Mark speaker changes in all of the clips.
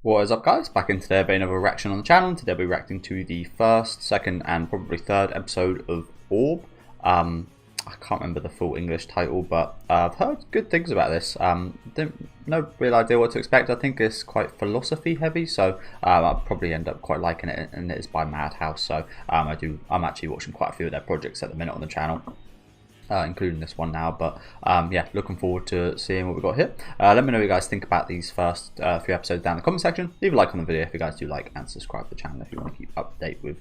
Speaker 1: What is up, guys? Back in today, be another reaction on the channel. Today we'll be reacting to the first, second, and probably third episode of Orb. I can't remember the full English title, but I've heard good things about this. No real idea what to expect. I think it's quite philosophy heavy, so I'll probably end up quite liking it. And it's by Madhouse, so I'm actually watching quite a few of their projects at the minute on the channel. Including this one now, but yeah, looking forward to seeing what we got here. Let me know what you guys think about these first few episodes down in the comment section. Leave a like on the video if you guys do like, and subscribe to the channel if you want to keep up to date with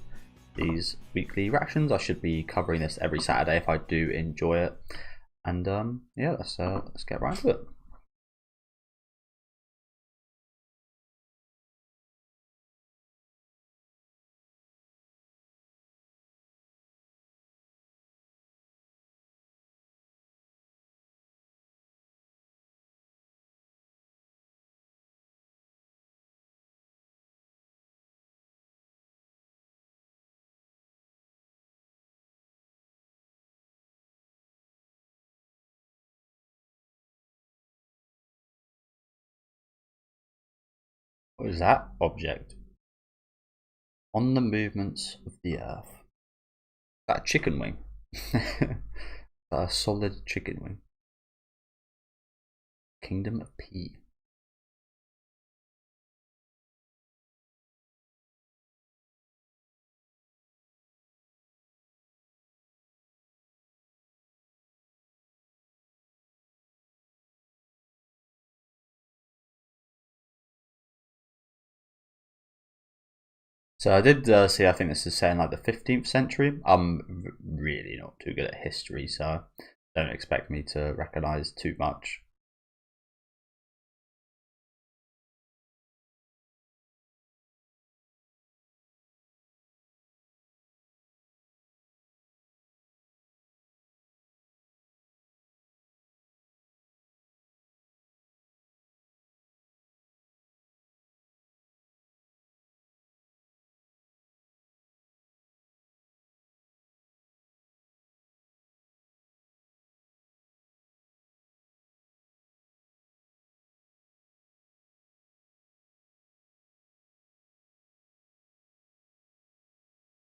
Speaker 1: these weekly reactions. I should be covering this every Saturday if I do enjoy it. And yeah, let's get right into it. What is that object? On the movements of the earth. Is that a chicken wing? A solid chicken wing. Kingdom of P. So I did see, I think this is saying like the 15th century. I'm really not too good at history, so don't expect me to recognize too much.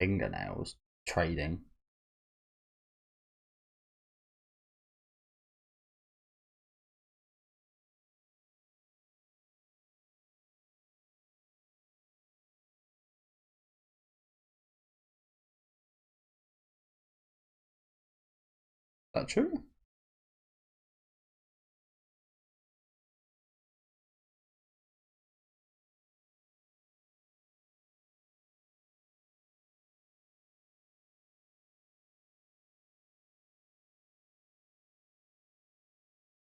Speaker 1: Fingernails trading. Is that true?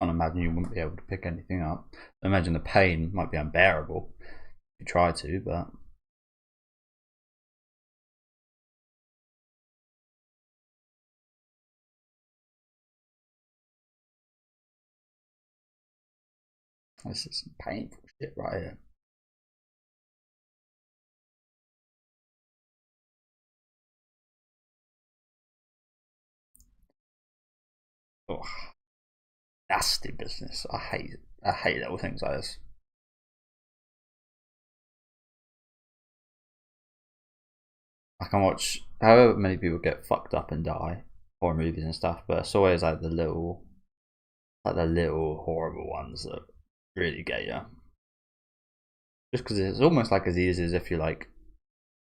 Speaker 1: I can't imagine you wouldn't be able to pick anything up. I imagine the pain might be unbearable if you try to, but this is some painful shit right here. Oh, nasty business. I hate little things like this. I can watch however many people get fucked up and die, horror movies and stuff, but it's always like the little horrible ones that really get you. Just because it's almost like as easy as if you like,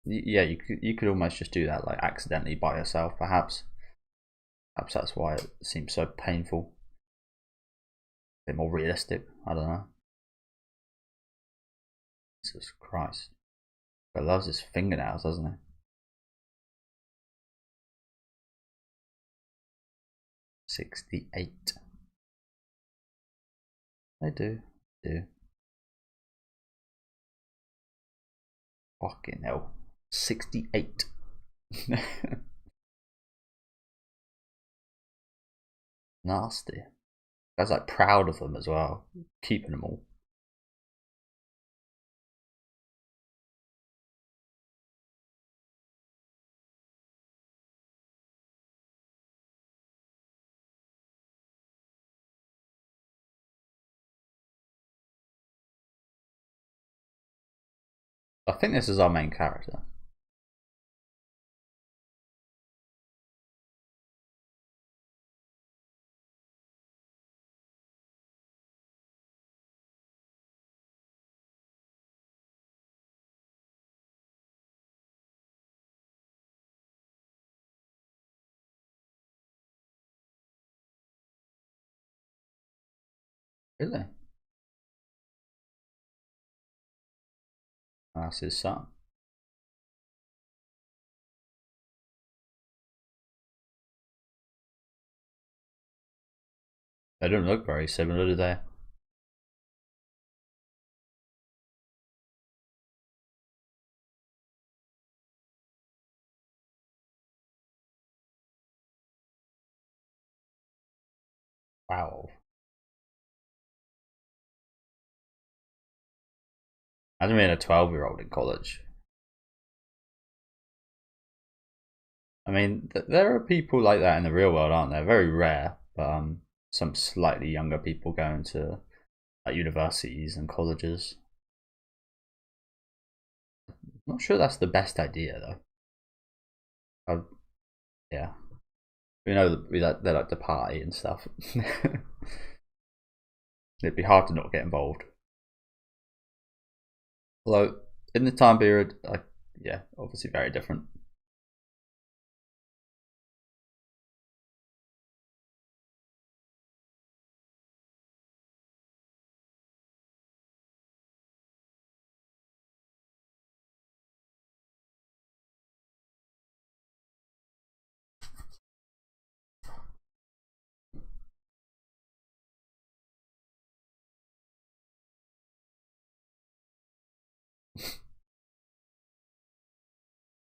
Speaker 1: yeah, you could almost just do that like accidentally by yourself. Perhaps that's why it seems so painful. A bit more realistic. I don't know. Jesus Christ, he loves his fingernails, doesn't he? 68. They do. Fucking hell. 68. Nasty. Guy's like proud of them as well, keeping them all. I think this is our main character. Really? That's his son. They don't look very similar, do they? Wow. Imagine being a 12-year-old in college. I mean, there are people like that in the real world, aren't there? Very rare, but some slightly younger people going to universities and colleges. I'm not sure that's the best idea though. Yeah, we know that they like to party and stuff. It'd be hard to not get involved. Although in the time period, yeah, obviously very different.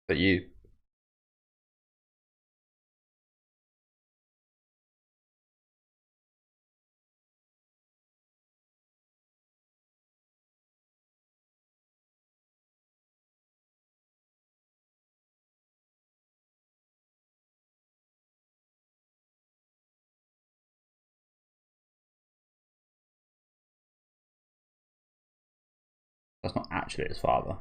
Speaker 1: But you, that's not actually his father.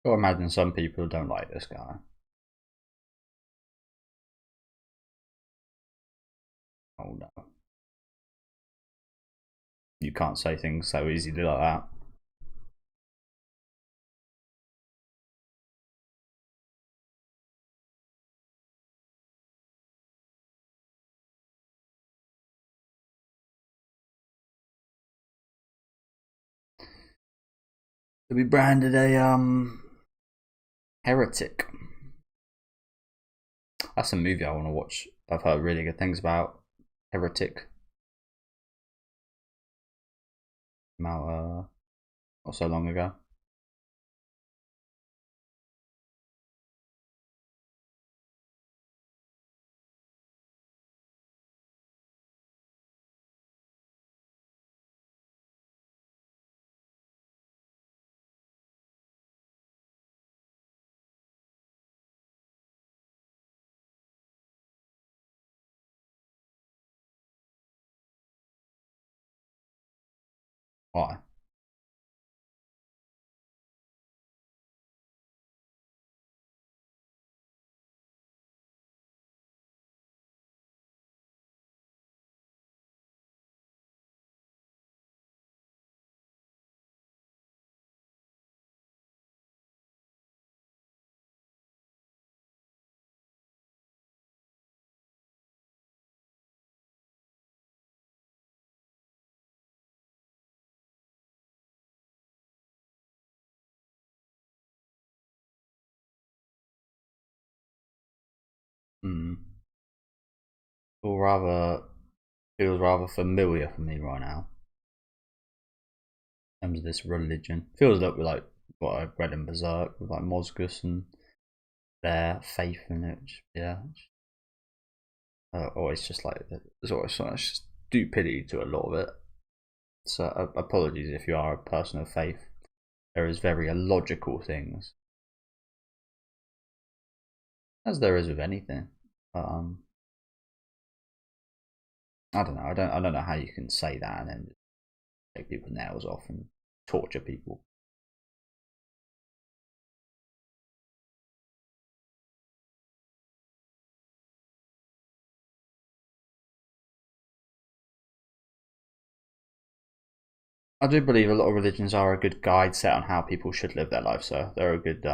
Speaker 1: I imagine some people don't like this guy. Oh no. You can't say things so easily like that. To be branded a heretic. That's a movie I want to watch. I've heard really good things about. Heretic. Came out not so long ago. Why? Hmm. Feels rather familiar for me right now. In terms of this religion, feels a little bit like what I read in Berserk with like Mosgus and their faith in it. Yeah, always just like there's always so much stupidity to a lot of it. So apologies if you are a person of faith. There is very illogical things, as there is with anything. But I don't know. I don't know how you can say that and then take people's nails off and torture people. I do believe a lot of religions are a good guide set on how people should live their life. So they're a good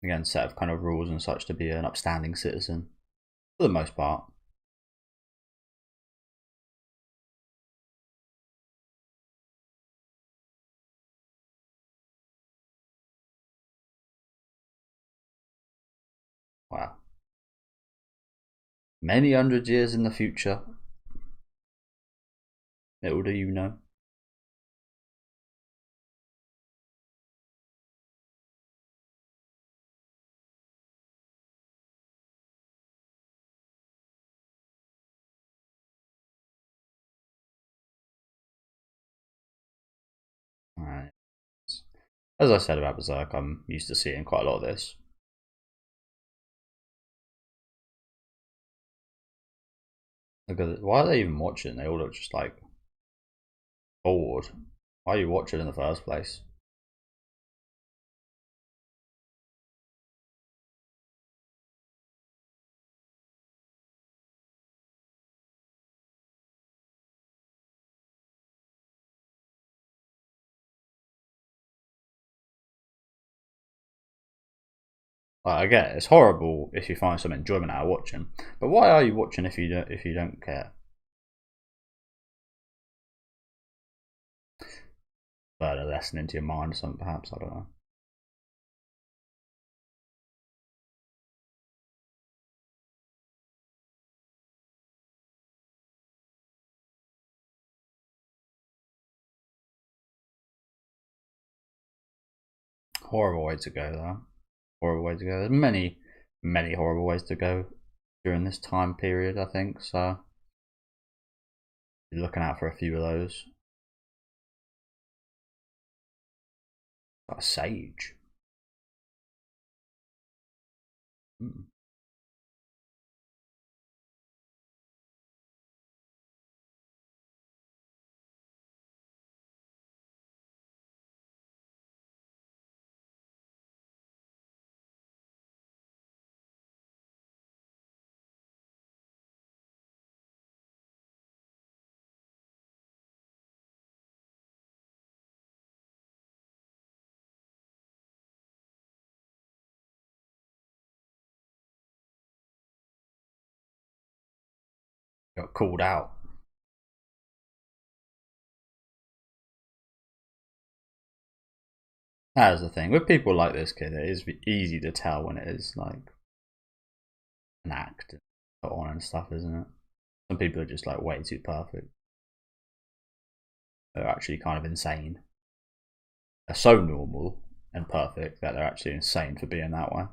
Speaker 1: again set of kind of rules and such to be an upstanding citizen for the most part. Wow, many hundred years in the future, little do you know. All right. As I said about Berserk, I'm used to seeing quite a lot of this. Because why are they even watching? They all look just like bored. Why are you watching in the first place? Like, I get it, it's horrible if you find some enjoyment out of watching, but why are you watching if you don't care? Burn a lesson into your mind or something, perhaps. I don't know. Horrible way to go, though. Horrible way to go. There's many horrible ways to go during this time period, I think. So, you're looking out for a few of those. Got a sage. Hmm. Got called out. That is the thing with people like this kid. It is easy to tell when it is like an act put on and stuff, isn't it? Some people are just like way too perfect. They're actually kind of insane. They're so normal and perfect that they're actually insane for being that way.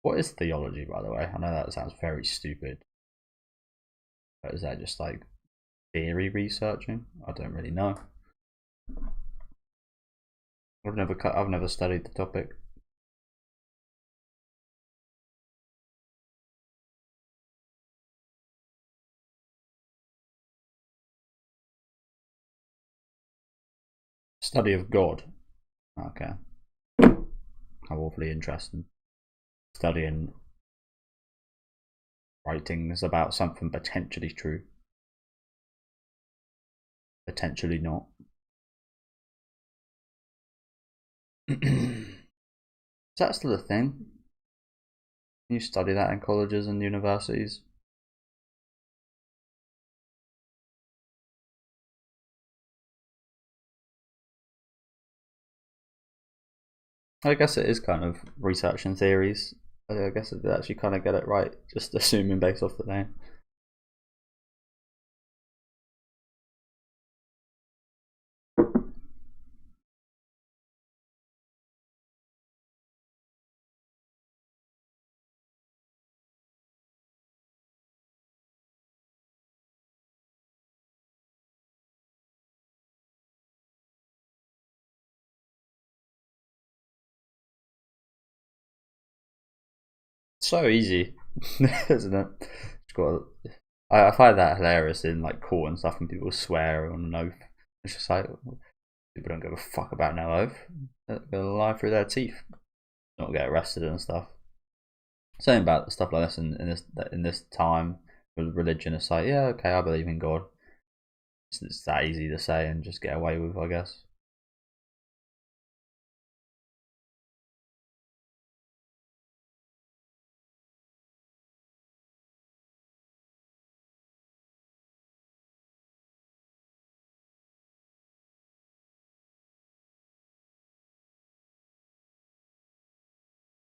Speaker 1: What is theology, by the way? I know that sounds very stupid, but is that just like theory researching? I don't really know. I've never studied the topic. Study of God. Okay. How awfully interesting. Studying writings about something potentially true, potentially not. Is that still a thing? Can you study that in colleges and universities? I guess it is kind of research and theories. I guess it actually kind of get it right, just assuming based off the name. So easy, isn't it? I find that hilarious in like court and stuff when people swear on an oath. It's just like people don't give a fuck about no oath. They're gonna lie through their teeth, not get arrested and stuff. Saying about stuff like this in this time with religion, it's like yeah, okay, I believe in God. It's that easy to say and just get away with, I guess.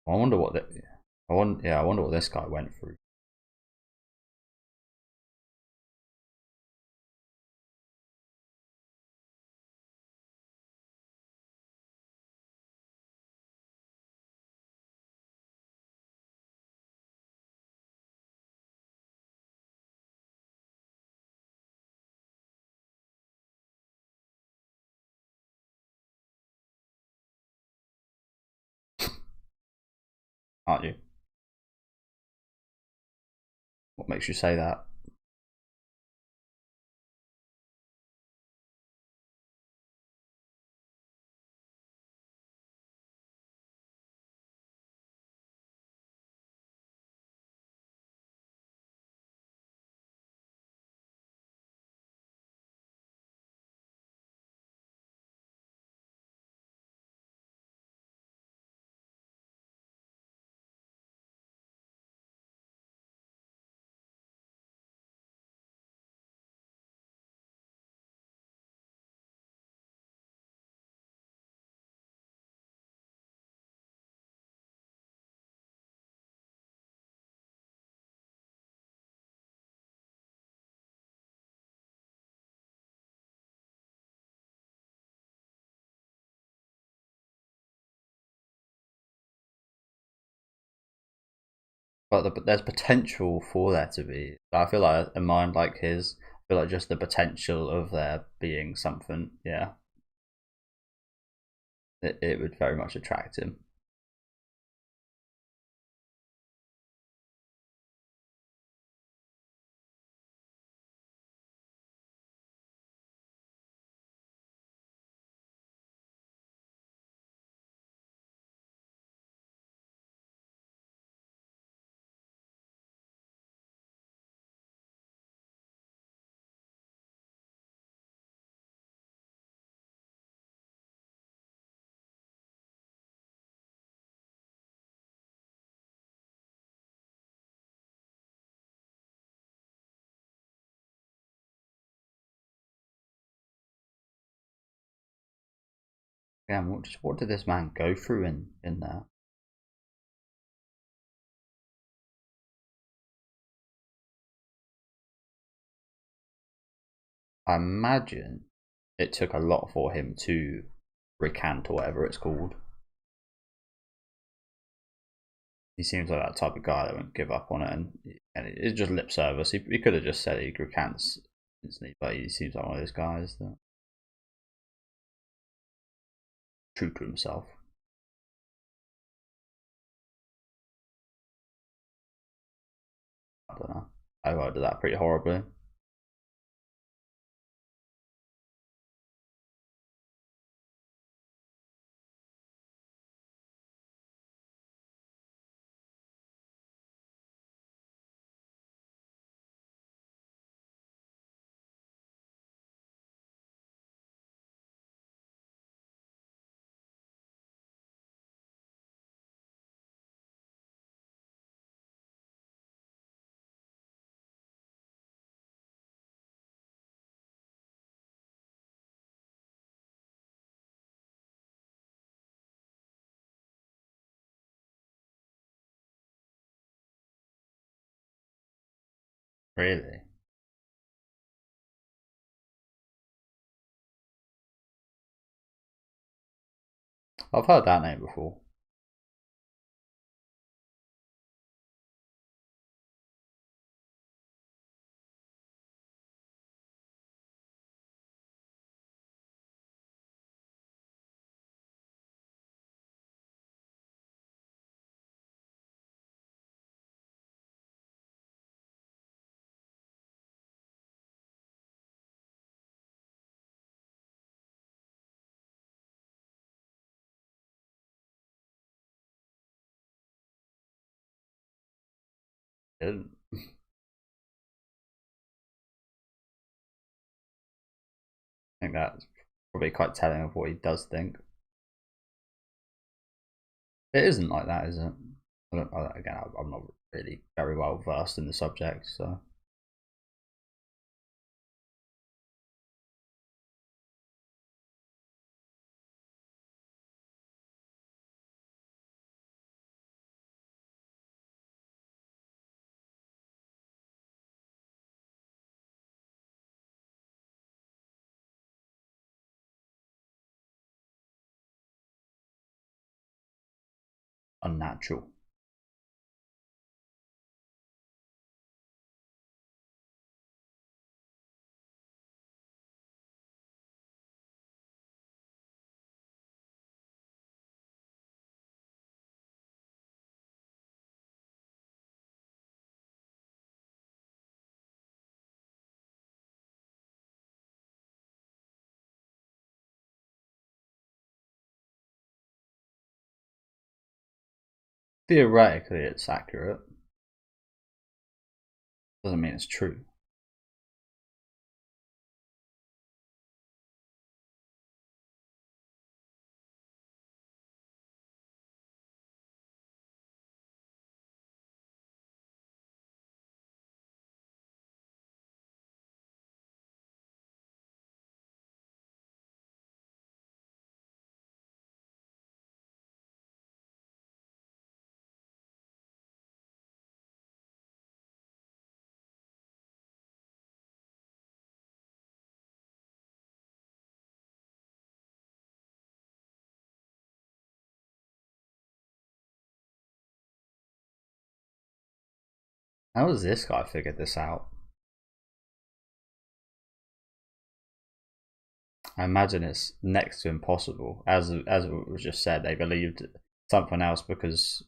Speaker 1: I wonder what the, I wonder what this guy went through. Aren't you? What makes you say that? But there's potential for there to be. I feel like a mind like his, I feel like just the potential of there being something, yeah, it would very much attract him. Yeah, what did this man go through in there? I imagine it took a lot for him to recant or whatever it's called. He seems like that type of guy that won't give up on it, and it's just lip service. He could have just said he recants instantly, but he seems like one of those guys that true to himself. I don't know. I worded that pretty horribly. Really? I've heard that name before. I think that's probably quite telling of what he does think. It isn't like that, is it? Again, I'm not really very well versed in the subject, so. Unnatural. Theoretically, it's accurate. Doesn't mean it's true. How has this guy figured this out? I imagine it's next to impossible. As it was just said, they believed something else because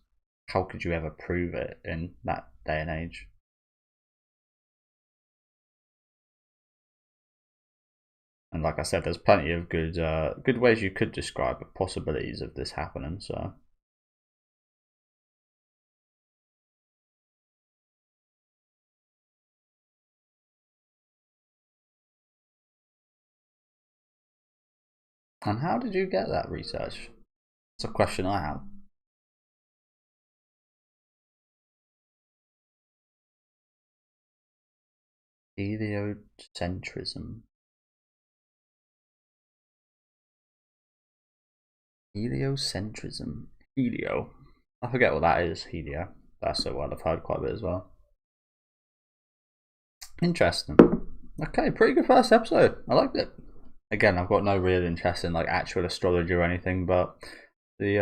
Speaker 1: how could you ever prove it in that day and age? And like I said, there's plenty of good ways you could describe the possibilities of this happening. So. And how did you get that research? It's a question I have. Heliocentrism. Heliocentrism. Helio. I forget what that is. Helio. That's a word I've heard quite a bit as well. Interesting. Okay, pretty good first episode. I liked it. Again, I've got no real interest in like actual astrology or anything, but the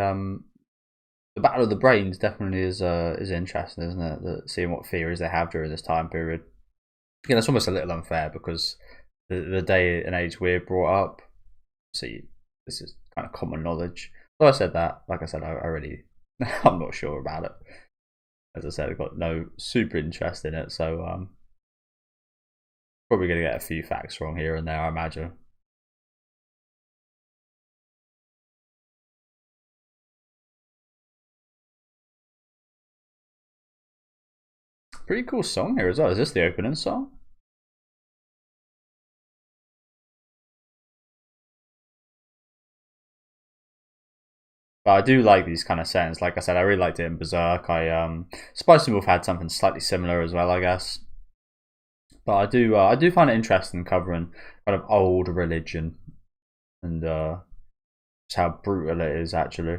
Speaker 1: battle of the brains definitely is interesting, isn't it? Seeing what theories they have during this time period. Again, it's almost a little unfair because the day and age we're brought up, see, this is kind of common knowledge. So I said that, like I said, I really, I'm not sure about it. As I said, I've got no super interest in it, so probably going to get a few facts wrong here and there, I imagine. Pretty cool song here as well. Is this the opening song? But I do like these kind of settings. Like I said, I really liked it in Berserk. Spice and Wolf had something slightly similar as well, I guess. But I do find it interesting covering kind of old religion and just how brutal it is actually,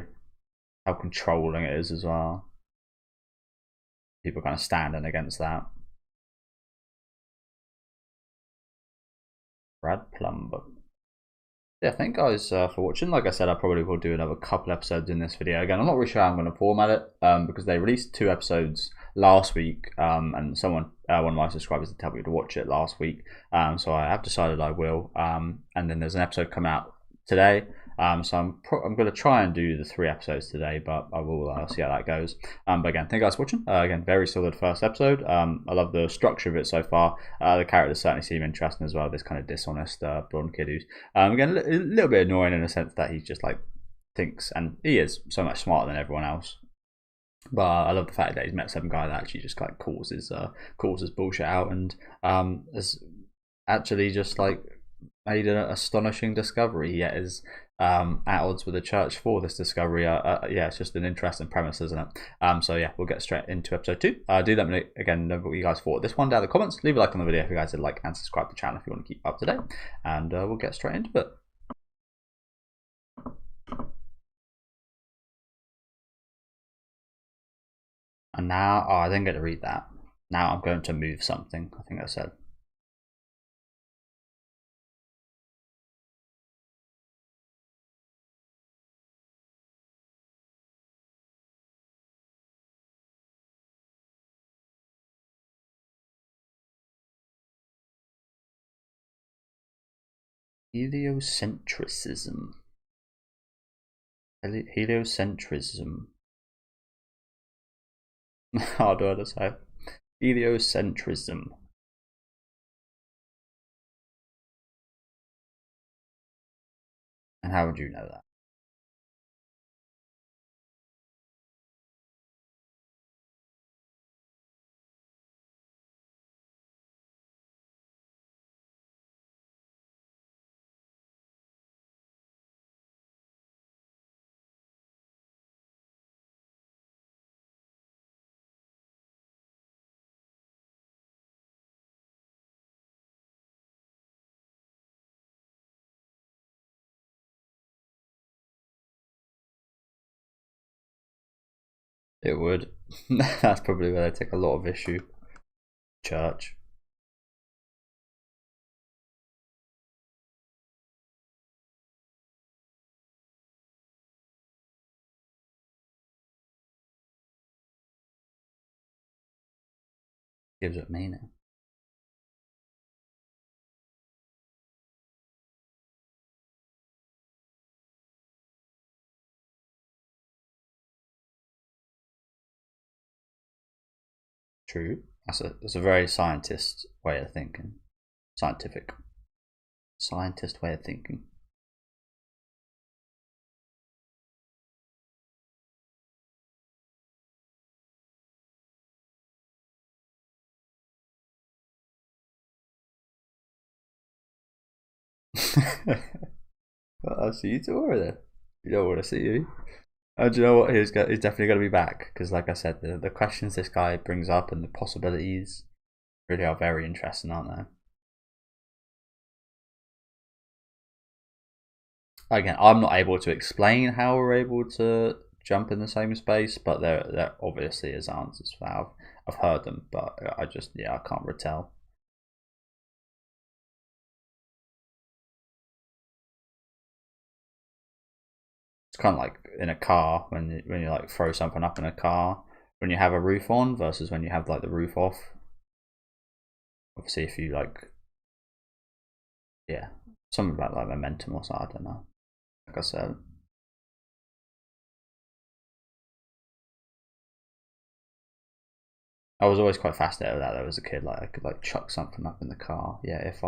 Speaker 1: how controlling it is as well. People kind of standing against that. Brad Plumber. Yeah, thank guys for watching. Like I said, I probably will do another couple episodes in this video. Again, I'm not really sure how I'm going to format it because they released 2 episodes last week and one of my subscribers did tell me to watch it last week. So I have decided I will. And then there's an episode come out today. So I'm going to try and do the 3 episodes today, but I will see how that goes. But again, thank you guys for watching. Again, very solid first episode. I love the structure of it so far. The characters certainly seem interesting as well. This kind of dishonest blonde kid who's again a little bit annoying in the sense that he's just like thinks, and he is so much smarter than everyone else. But I love the fact that he's met some guy that actually just like causes bullshit out and has actually just like made an astonishing discovery, yet is at odds with the church for this discovery. Yeah, it's just an interesting premise, isn't it? So yeah, we'll get straight into episode 2. Do let me again know what you guys thought of this one down in the comments. Leave a like on the video if you guys did like, and subscribe to the channel if you want to keep up to date. And we'll get straight into it. And now, I didn't get to read that. Now I'm going to move something, I think I said. Heliocentrism. Heliocentrism. How do I say? Heliocentrism. And how would you know that? It would. That's probably where they take a lot of issue. Church. Gives it meaning. True. That's a very scientist way of thinking. Scientific. Scientist way of thinking. I'll see you tomorrow. You don't want to see you. Do you know what? He's definitely going to be back because, like I said, the questions this guy brings up and the possibilities really are very interesting, aren't they? Again, I'm not able to explain how we're able to jump in the same space, but there obviously is answers for how I've heard them, but I can't retell. It's kind of like in a car when you like throw something up in a car when you have a roof on versus when you have like the roof off. Obviously, if you like, yeah, something about like momentum or something. I don't know. Like I said. I was always quite fascinated with that though as a kid. Like I could like chuck something up in the car. Yeah, if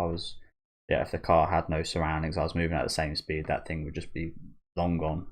Speaker 1: the car had no surroundings, I was moving at the same speed, that thing would just be long gone.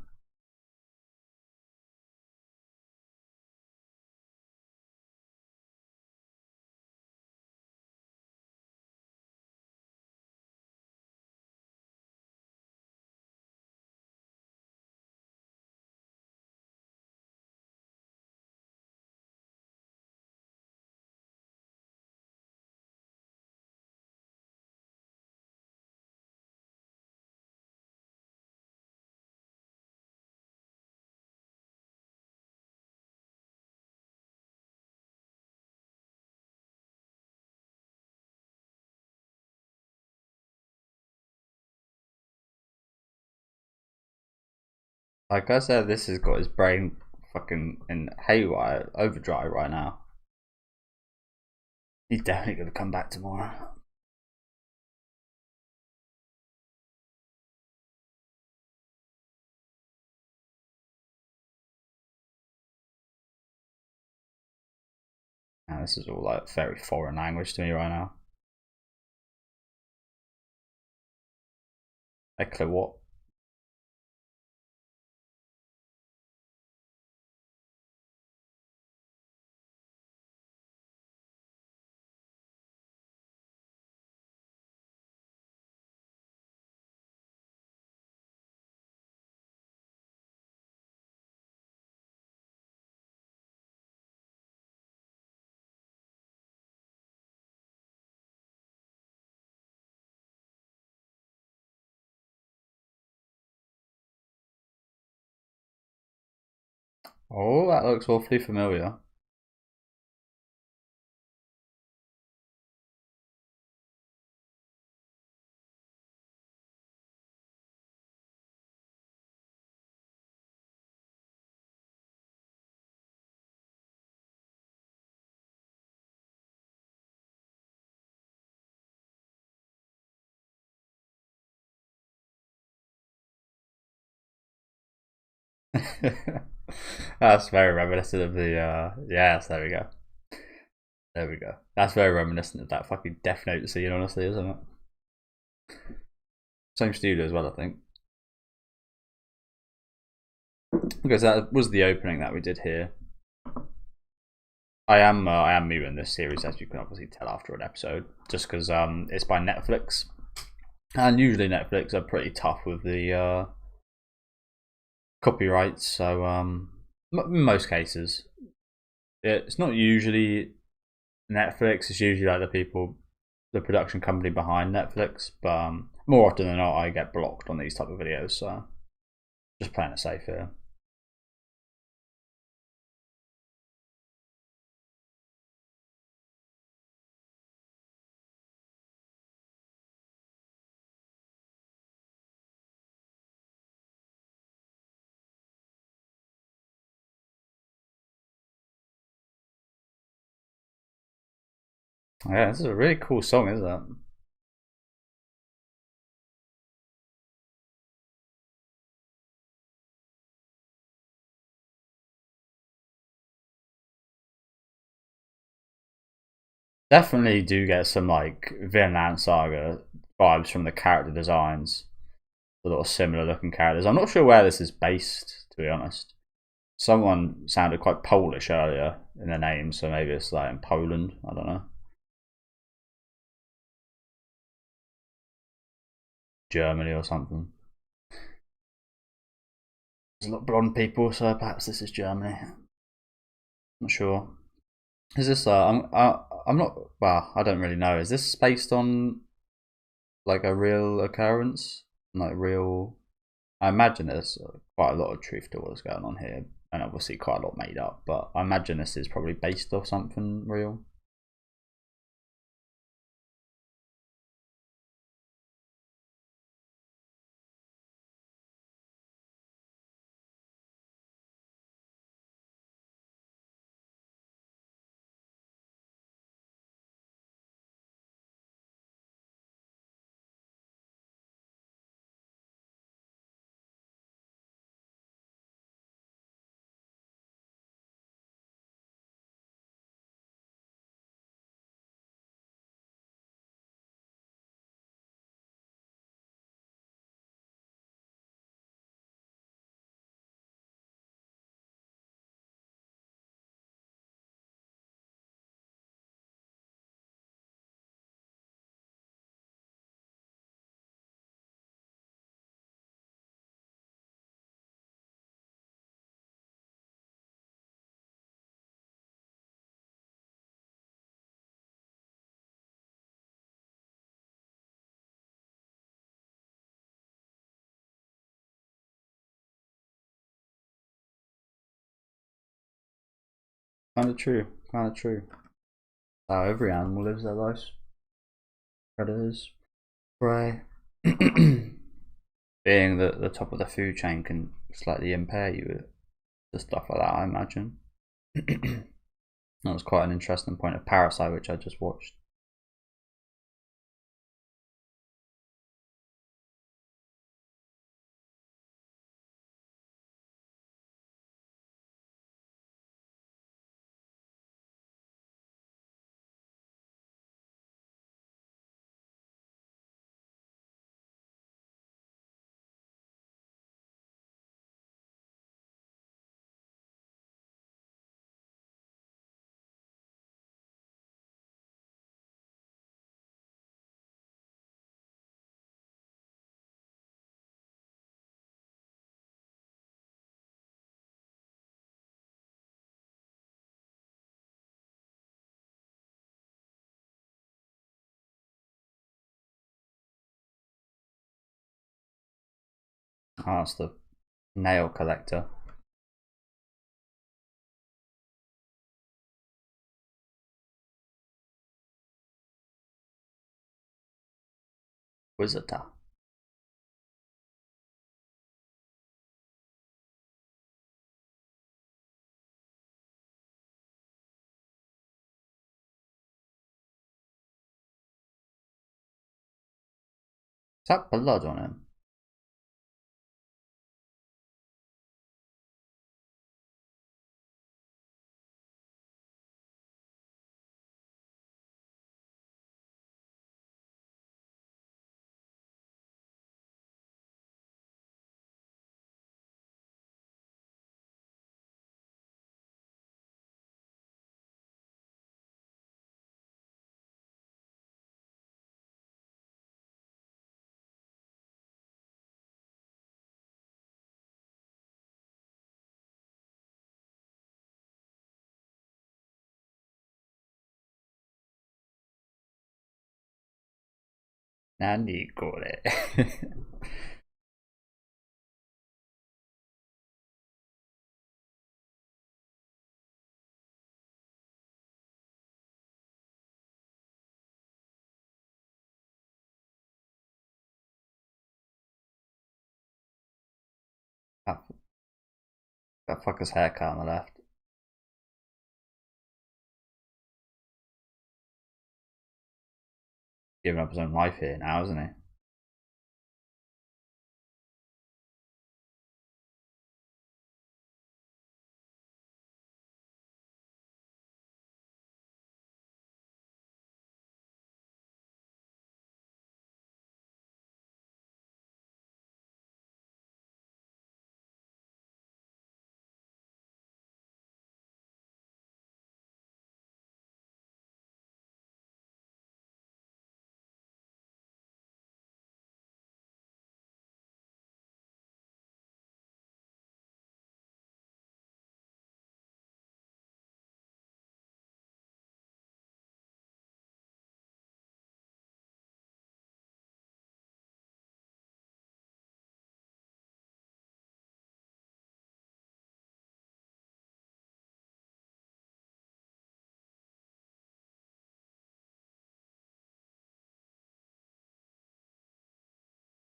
Speaker 1: Like I said, this has got his brain fucking in haywire, overdrive right now. He's definitely gonna come back tomorrow. Now, this is all like very foreign language to me right now. I click what? Oh, that looks awfully familiar. That's very reminiscent of the yes, there we go. There we go. That's very reminiscent of that fucking Death Note scene, honestly, isn't it? Same studio as well, I think. Okay, so that was the opening that we did here. I am muting this series, as you can obviously tell after an episode, just because it's by Netflix, and usually Netflix are pretty tough with the copyrights. So in most cases, it's not usually Netflix. It's usually like the production company behind Netflix. But more often than not, I get blocked on these type of videos. So just playing it safe here. Yeah, this is a really cool song, isn't it? Definitely do get some like Vinland Saga vibes from the character designs. A lot of similar looking characters. I'm not sure where this is based, to be honest. Someone sounded quite Polish earlier in the name, so maybe it's like in Poland. I don't know. Germany or something. There's a lot of blonde people, so perhaps this is Germany. Not sure. Is this? I'm not. Well, I don't really know. Is this based on like a real occurrence? Like real? I imagine there's quite a lot of truth to what's going on here, and obviously quite a lot made up. But I imagine this is probably based off something real. Kind of true. Kind of true. How every animal lives their lives. Predators, prey. Being the top of the food chain can slightly impair you with stuff like that, I imagine. That was quite an interesting point of Parasite, which I just watched. Oh, it's the nail collector. Inquisitor. Is that blood on him? Nani kore. That fucker's haircut on the left. Giving up his own life here now, isn't he?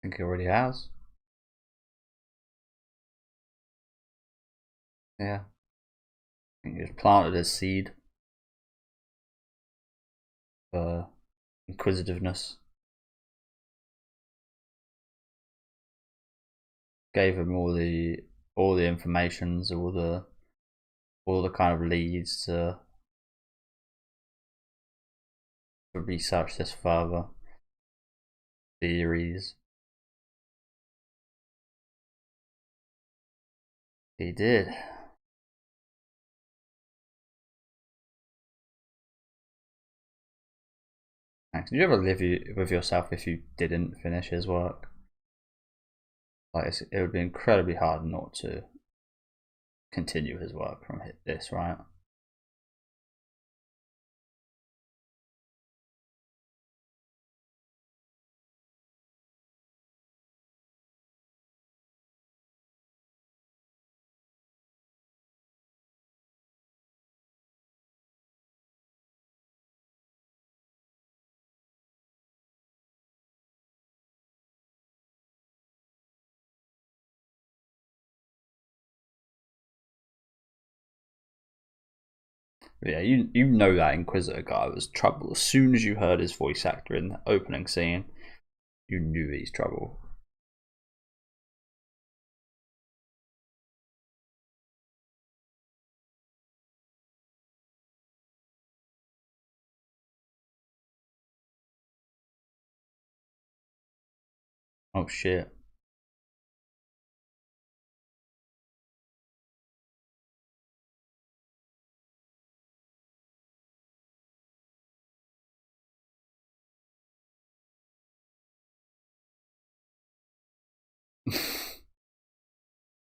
Speaker 1: I think he already has. Yeah. I think he's planted his seed for inquisitiveness. Gave him all the informations, all the kind of leads to research this further. Theories. He did. Thanks. Did you ever live with yourself if you didn't finish his work? Like it would be incredibly hard not to continue his work from this, right? Yeah, you know that Inquisitor guy was trouble. As soon as you heard his voice actor in the opening scene, you knew he's trouble. Oh shit.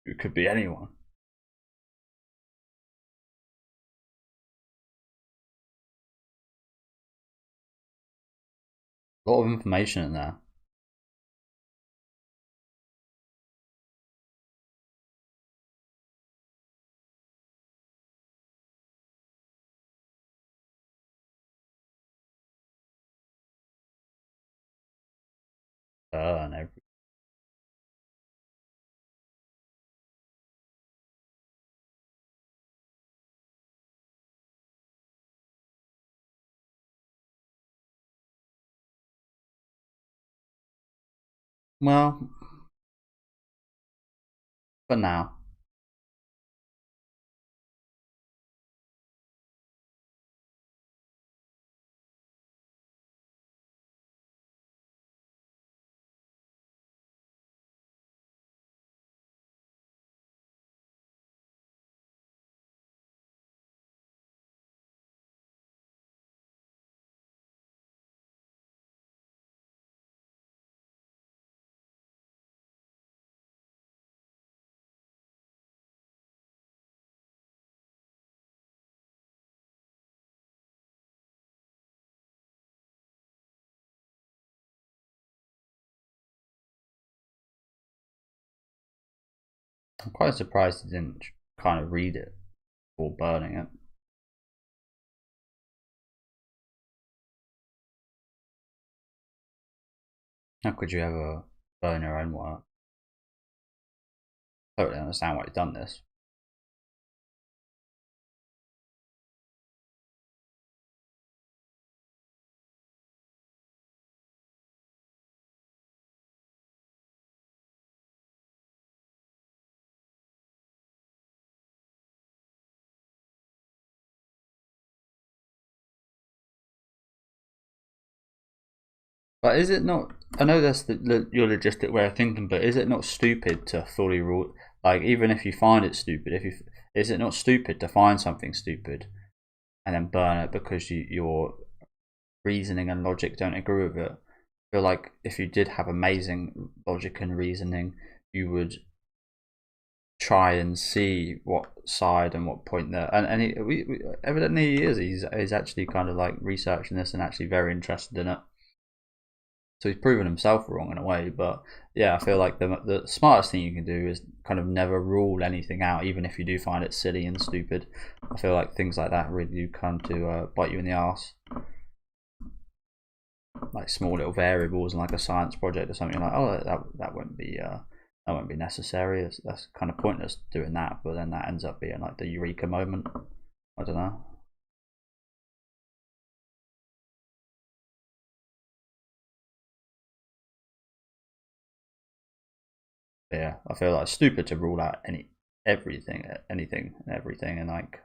Speaker 1: It could be anyone. A lot of information in there. And everything. Well, for now. I'm quite surprised he didn't kind of read it before burning it. How could you ever burn your own work? Totally understand why you've done this. But is it not? I know that's your logistic way of thinking, but is it not stupid to fully rule? Like, even if you find it stupid, if you is it not stupid to find something stupid and then burn it because your reasoning and logic don't agree with it? I feel like if you did have amazing logic and reasoning, you would try and see what side and what point there. And evidently he is. He's actually kind of like researching this and actually very interested in it. So he's proven himself wrong in a way, but yeah, I feel like the smartest thing you can do is kind of never rule anything out, even if you do find it silly and stupid. I feel like things like that really do come to bite you in the ass, like small little variables and like a science project or something. Like, oh, that won't be necessary. That's kind of pointless doing that, but then that ends up being like the eureka moment. I don't know. But yeah, I feel like it's stupid to rule out anything, and everything, and like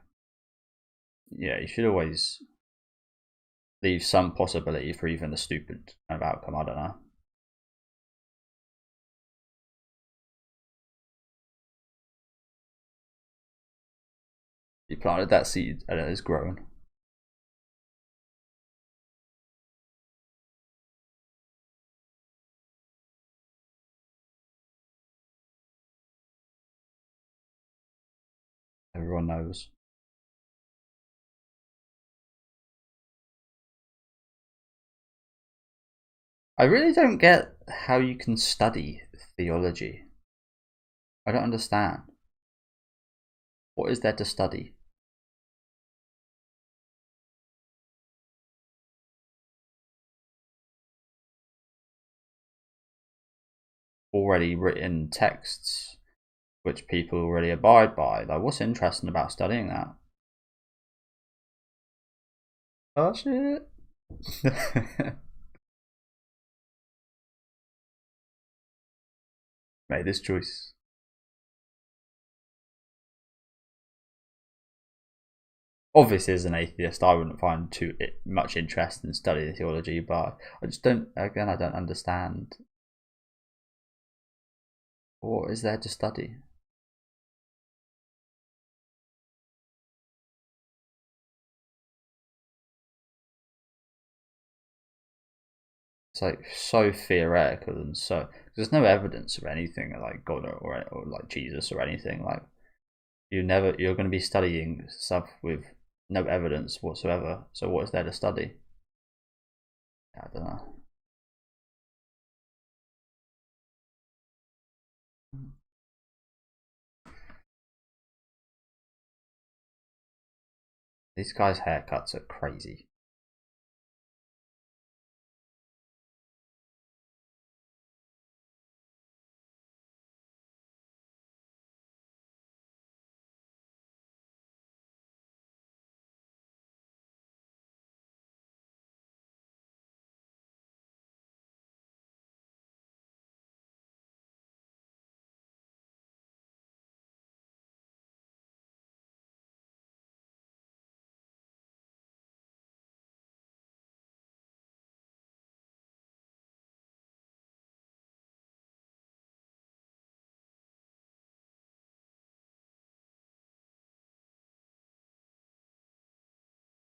Speaker 1: yeah, you should always leave some possibility for even the stupid kind of outcome. I don't know. You planted that seed and it has grown. Everyone knows. I really don't get how you can study theology. I don't understand. What is there to study? Already written texts which people already abide by. Like, what's interesting about studying that? Oh shit. Made this choice. Obviously, as an atheist, I wouldn't find too much interest in studying theology, but I just don't. Again, I don't understand what is there to study. It's like so theoretical and so there's no evidence of anything like God or like Jesus or anything. Like you're going to be studying stuff with no evidence whatsoever. So what is there to study? I don't know. These guys' haircuts are crazy.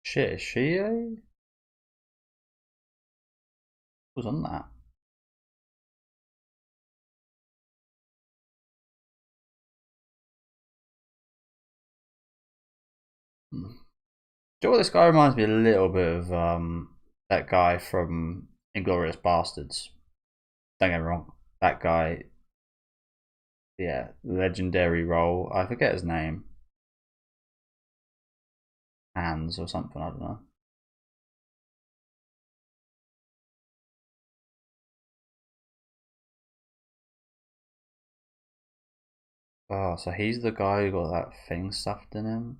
Speaker 1: Shit, is she a? Who's on that? Hmm. Do you know what this guy reminds me a little bit of? That guy from Inglorious Bastards. Don't get me wrong. That guy, yeah, legendary role. I forget his name. Hands or something. I don't know. Oh, so he's the guy who got that thing stuffed in him.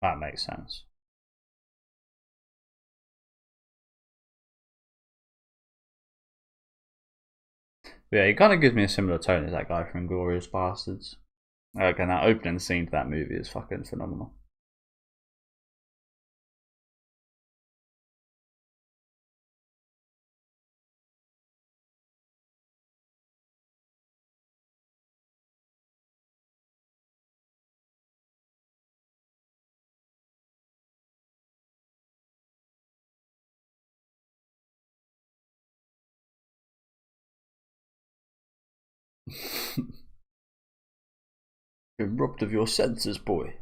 Speaker 1: That makes sense. But yeah, he kind of gives me a similar tone as that guy from Glorious Bastards. Again, that opening scene to that movie is fucking phenomenal. Been robbed of your senses, boy.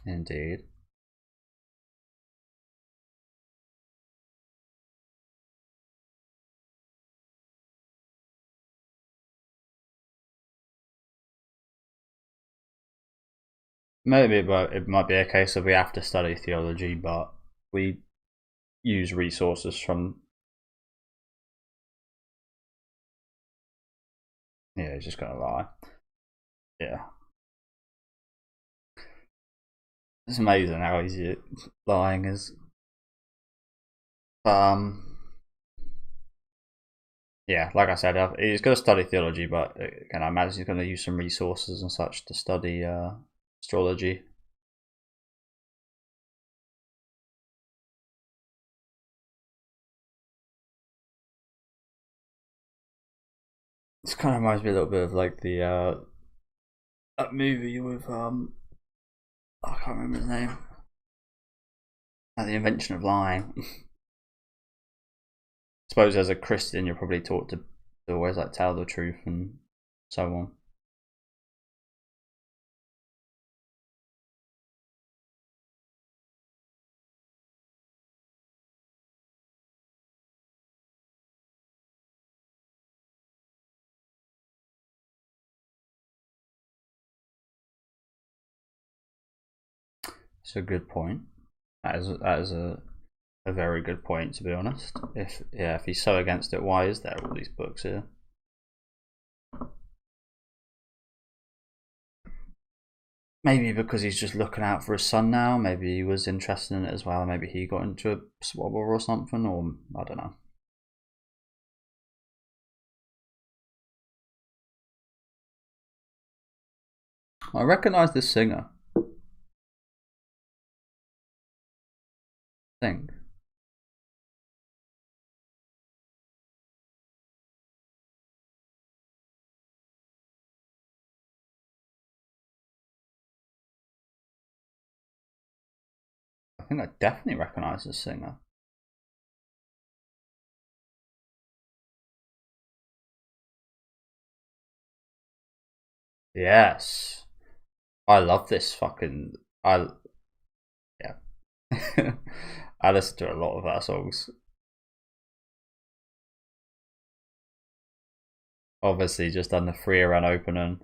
Speaker 1: Indeed. Maybe, but it might be a case of we have to study theology, but we use resources from. Yeah, he's just gonna lie. Yeah, it's amazing how easy lying is. Yeah, like I said, he's going to study theology, but again, I imagine he's going to use some resources and such to study astrology. This kind of reminds me a little bit of like the that movie with I can't remember his name. Like the invention of lying. I suppose as a Christian, you're probably taught to always like tell the truth and so on. It's a good point. That is a very good point, to be honest. If he's so against it, why is there all these books here? Maybe because he's just looking out for his son now. Maybe he was interested in it as well. Maybe he got into a swabble or something, or I don't know. I recognise this singer. I think. I think I definitely recognise this singer. Yes. I love this fucking. Yeah. I listen to a lot of her songs. Obviously, just done the Free Run opening,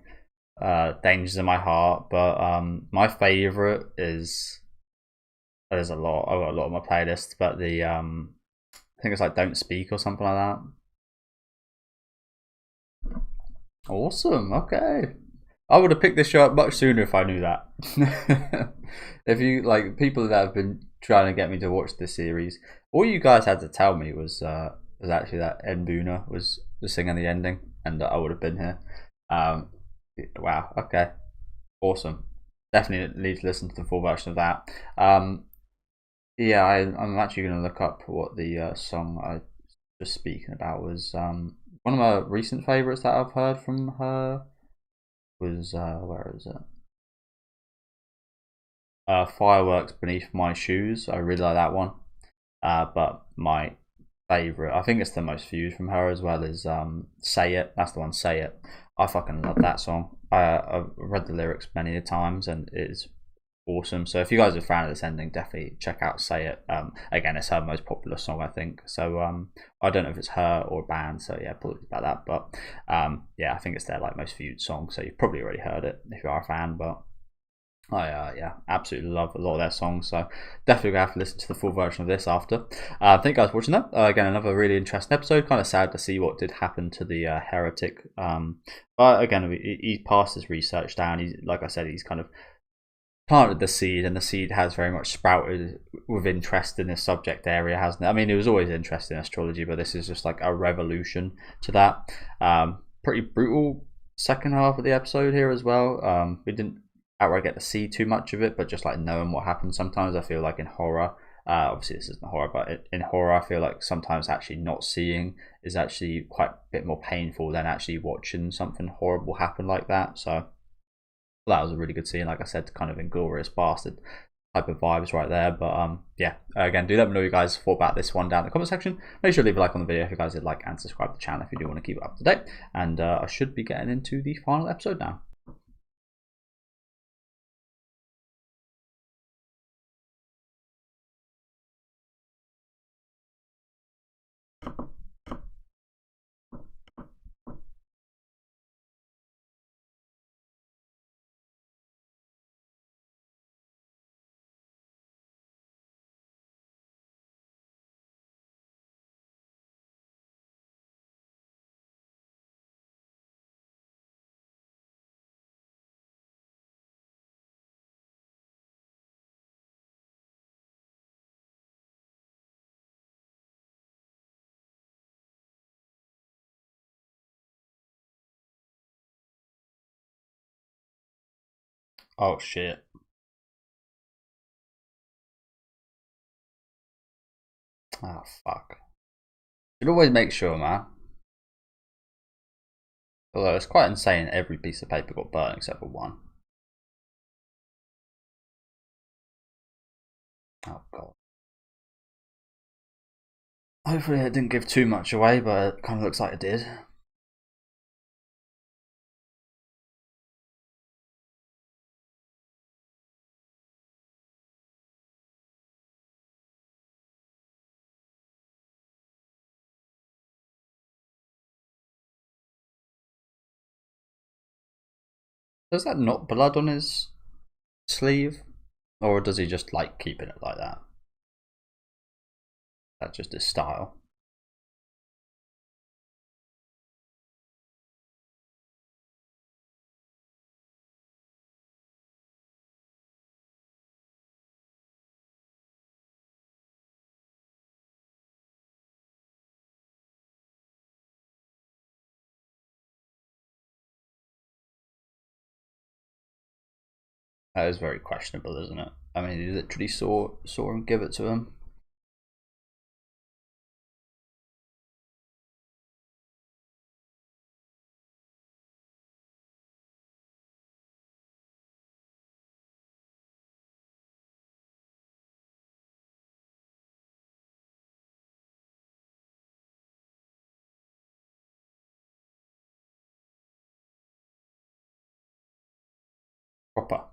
Speaker 1: Dangers in My Heart, but my favourite is. There's a lot. I've got a lot on my playlist, but the I think it's like Don't Speak or something like that. Awesome. Okay. I would have picked this show up much sooner if I knew that. If you like people that have been trying to get me to watch this series, all you guys had to tell me was actually that Mbuna was singing the ending, and I would have been here. Um, wow. Okay. Awesome. Definitely need to listen to the full version of that. Yeah, I'm actually going to look up what the song I was just speaking about was. One of my recent favorites that I've heard from her was where is it? Fireworks Beneath My Shoes. I really like that one. But my favorite, I think it's the most viewed from her as well, is Say It. That's the one, Say It. I fucking love that song. I've read the lyrics many times and it's awesome. So if you guys are a fan of this ending, definitely check out Say It. Again, it's her most popular song, I think. So I don't know if it's her or a band, so yeah, apologies about that. But yeah, I think it's their like most viewed song, so you've probably already heard it if you are a fan. But I yeah, absolutely love a lot of their songs. So definitely gonna have to listen to the full version of this after. Thank you guys for watching that. Again, another really interesting episode. Kind of sad to see what did happen to the heretic. But again, he passed his research down. He's like I said, he's kind of planted the seed, and the seed has very much sprouted with interest in this subject area, hasn't it? I mean, it was always interested in astrology, but this is just like a revolution to that. Pretty brutal second half of the episode here as well. We didn't outright get to see too much of it, but just like knowing what happens sometimes, I feel like in horror, obviously this isn't horror, but in horror I feel like sometimes actually not seeing is actually quite a bit more painful than actually watching something horrible happen like that. So that was a really good scene. Like I said, kind of Inglorious Bastard type of vibes right there. But yeah, again, do let me know what you guys thought about this one down in the comment section. Make sure to leave a like on the video if you guys did like, and subscribe to the channel if you do want to keep it up to date. And I should be getting into the final episode now. Oh shit. Oh fuck. Should always make sure, man. Although it's quite insane, every piece of paper got burnt except for one. Oh god. Hopefully it didn't give too much away, but it kind of looks like it did. Does that not blood on his sleeve? Or does he just like keeping it like that? That's just his style. That is very questionable, isn't it? I mean, he literally saw him give it to him. Proper.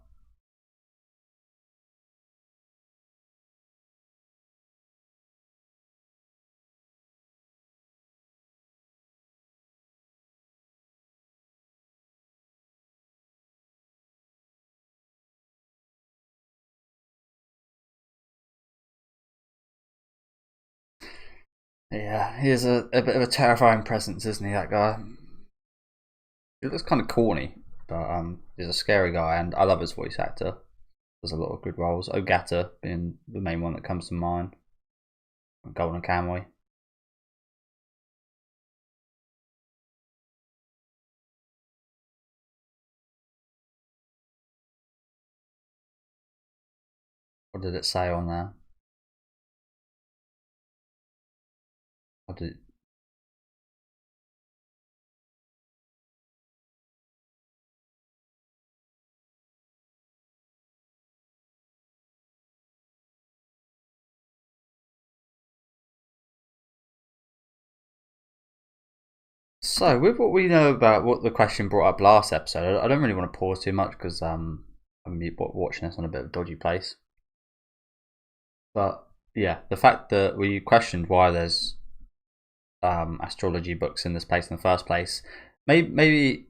Speaker 1: Yeah, he is a bit of a terrifying presence, isn't he, that guy? He looks kind of corny, but he's a scary guy, and I love his voice actor. There's a lot of good roles. Ogata being the main one that comes to mind. Golden Kamuy. What did it say on there? What did So, with what we know about what the question brought up last episode, I don't really want to pause too much because I'm watching this on a bit of a dodgy place. But yeah, the fact that we questioned why there's astrology books in this place in the first place, maybe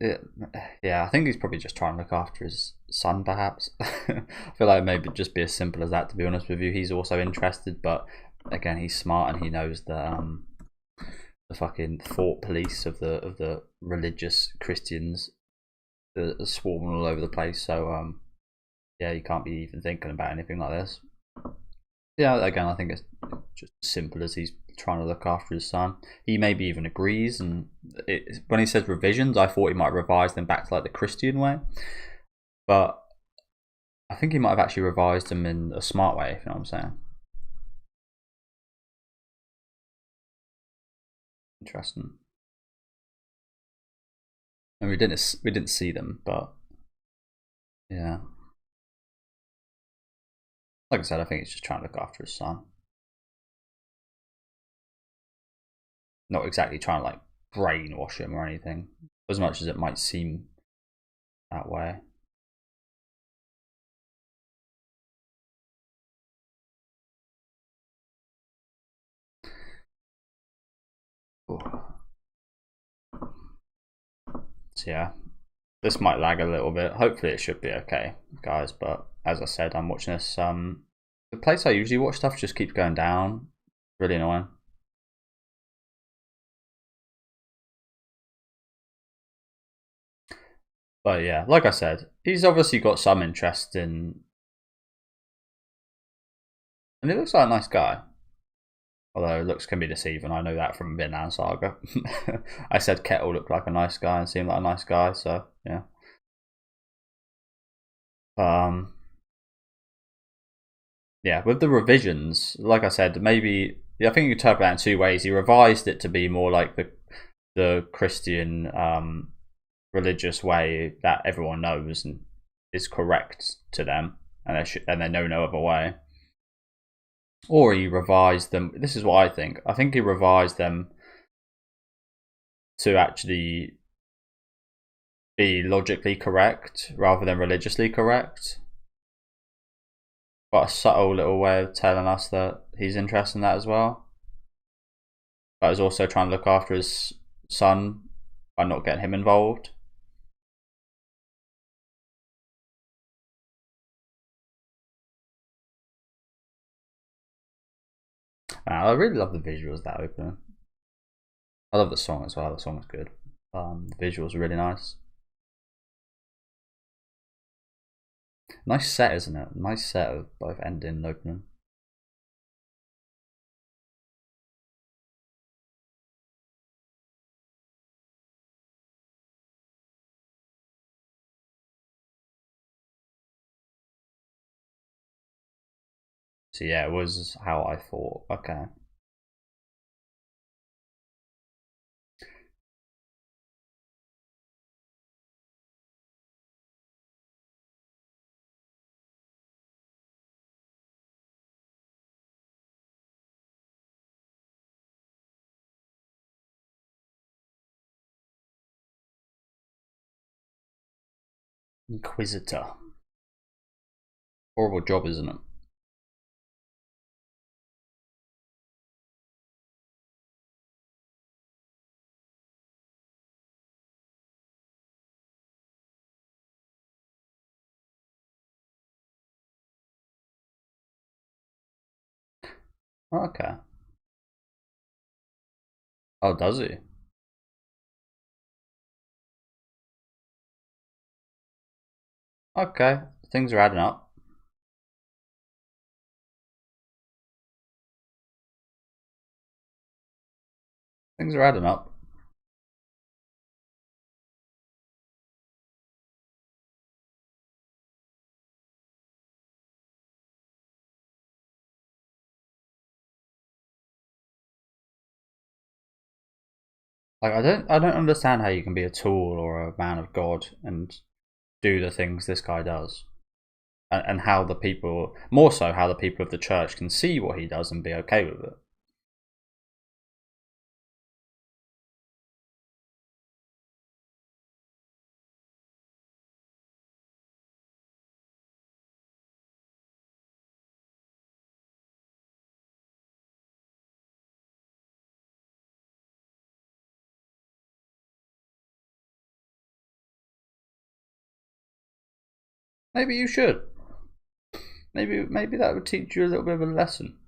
Speaker 1: yeah, I think he's probably just trying to look after his son, perhaps. I feel like maybe just be as simple as that. To be honest with you, he's also interested, but again, he's smart and he knows that the fucking thought police of the religious Christians are swarming all over the place. So yeah, you can't be even thinking about anything like this. Yeah, again, I think it's just as simple as he's trying to look after his son. He maybe even agrees, and when he says revisions, I thought he might revise them back to like the Christian way, but I think he might have actually revised them in a smart way. If you know what I'm saying. Interesting. And we didn't see them, but yeah. Like I said, I think he's just trying to look after his son. Not exactly trying to like brainwash him or anything, as much as it might seem that way. Ooh. So yeah, this might lag a little bit. Hopefully it should be okay, guys. But as I said, I'm watching this. The place I usually watch stuff just keeps going down. Really annoying. But yeah, like I said, he's obviously got some interest in, and he looks like a nice guy. Although looks can be deceiving, I know that from Vinland Saga. I said Kettle looked like a nice guy and seemed like a nice guy, so yeah. Um, yeah, with the revisions, like I said, maybe I think you can interpret that in two ways. He revised it to be more like the Christian religious way that everyone knows and is correct to them, and they know no other way. Or he revised them. This is what I think. I think he revised them to actually be logically correct rather than religiously correct. But a subtle little way of telling us that he's interested in that as well. But he's also trying to look after his son by not getting him involved. I really love the visuals of that opener. I love the song as well. The song is good. The visuals are really nice. Nice set, isn't it? Nice set of both ending and opening. So yeah, it was how I thought. Okay. Inquisitor. Horrible job, isn't it? Okay. Oh, does he? Okay. Things are adding up. Things are adding up. Like I don't understand how you can be a tool or a man of God and do the things this guy does. And how the people, more so how the people of the church can see what he does and be okay with it. Maybe you should. Maybe that would teach you a little bit of a lesson.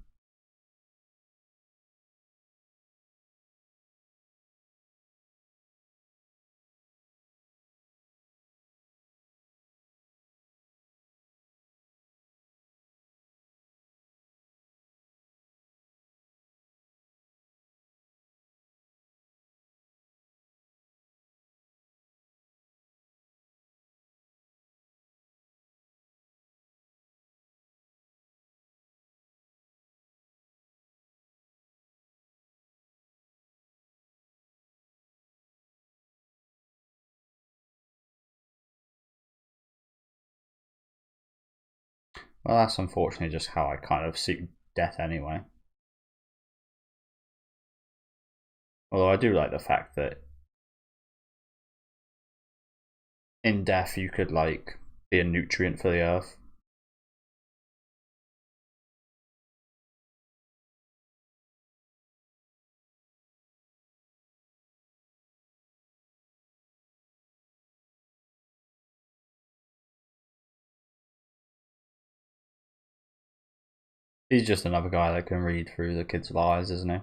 Speaker 1: Well, that's unfortunately just how I kind of see death anyway. Although I do like the fact that in death you could like be a nutrient for the earth. He's just another guy that can read through the kids' lives, isn't he?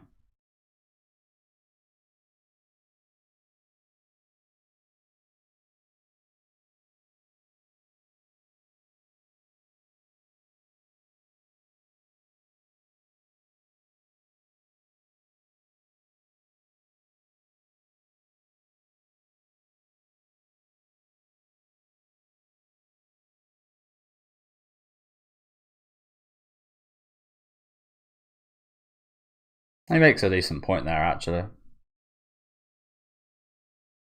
Speaker 1: He makes a decent point there, actually.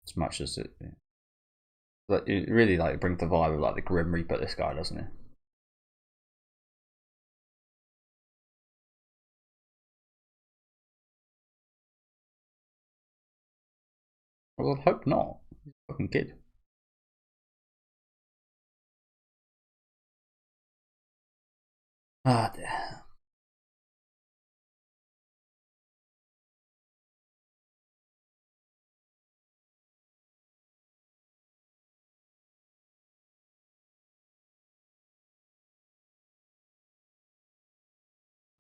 Speaker 1: As much as it really like brings the vibe of like the Grim Reaper, this guy, doesn't he? Well, I hope not. He's a fucking kid. Ah, dear.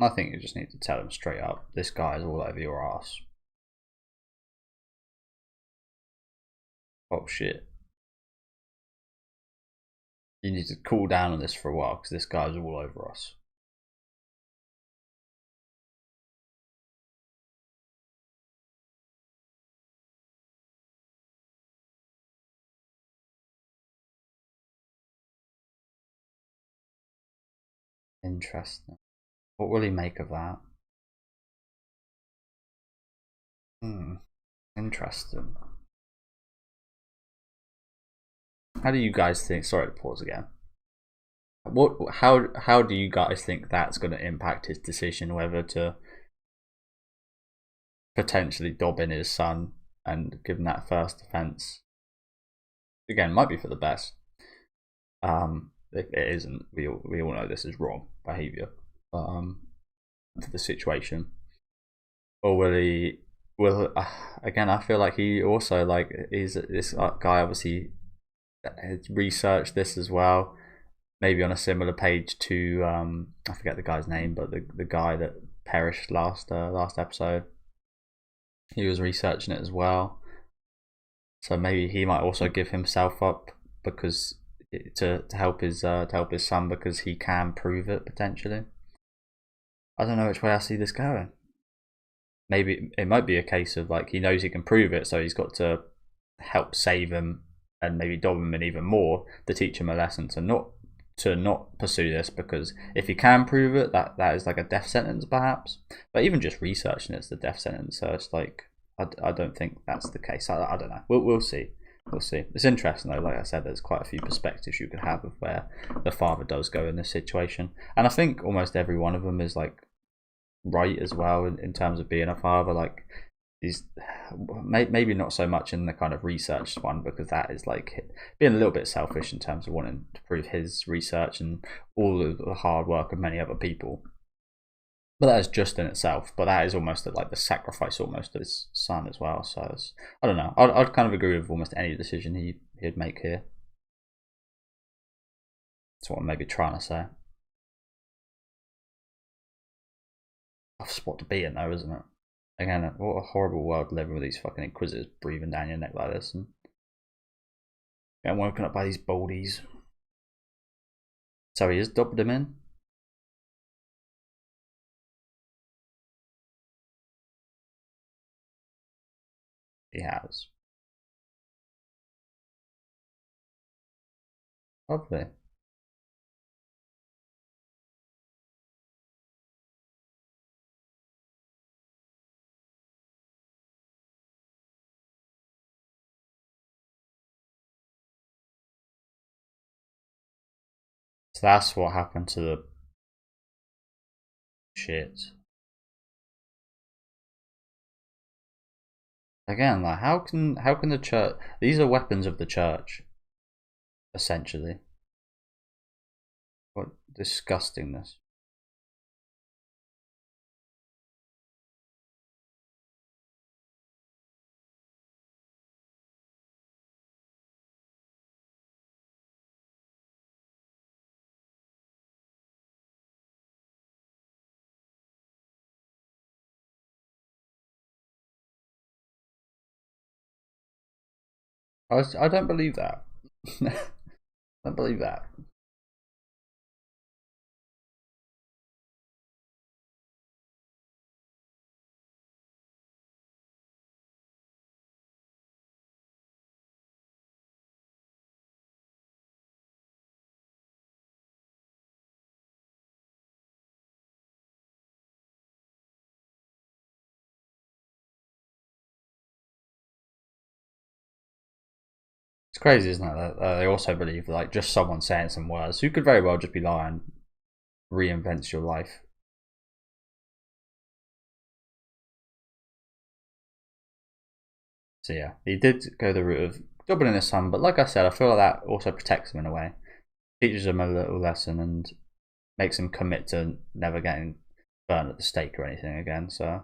Speaker 1: I think you just need to tell him straight up, this guy is all over your ass. Oh shit. You need to cool down on this for a while, because this guy's all over us. Interesting. What will he make of that? Interesting. How do you guys think? Sorry to pause again. How do you guys think that's going to impact his decision whether to potentially dob in his son and give him that first offence? Again, might be for the best. If it isn't, we all know this is wrong behaviour. For the situation, or will he? Will again? I feel like he also is this guy obviously has researched this as well. Maybe on a similar page to I forget the guy's name, but the guy that perished last episode, he was researching it as well. So maybe he might also give himself up because to help his son, because he can prove it potentially. I don't know which way I see this going. Maybe it might be a case of he knows he can prove it, so he's got to help save him and maybe dob him in even more to teach him a lesson to not pursue this, because if he can prove it, that is like a death sentence perhaps. But even just researching it's the death sentence, so it's I don't think that's the case. I don't know. We'll see. We'll see. It's interesting though. Like I said, there's quite a few perspectives you could have of where the father does go in this situation, and I think almost every one of them is right as well in terms of being a father. He's maybe not so much in the kind of research one, because that is being a little bit selfish in terms of wanting to prove his research and all of the hard work of many other people. But that is just in itself. But that is almost the sacrifice almost of his son as well. So I don't know. I'd kind of agree with almost any decision he'd make here. That's what I'm maybe trying to say. Tough spot to be in though, isn't it? Again, what a horrible world living with these fucking inquisitors breathing down your neck like this and getting woken up by these boldies. So he has dobbed him in. He has. Lovely. So that's what happened to the shit. Again, how can the church? These are weapons of the church, essentially. What disgustingness. I don't believe that. I don't believe that. It's crazy, isn't it? That they also believe just someone saying some words, who could very well just be lying, reinvents your life. So yeah, he did go the route of doubling his son, but like I said, I feel like that also protects him in a way, teaches him a little lesson, and makes him commit to never getting burned at the stake or anything again. So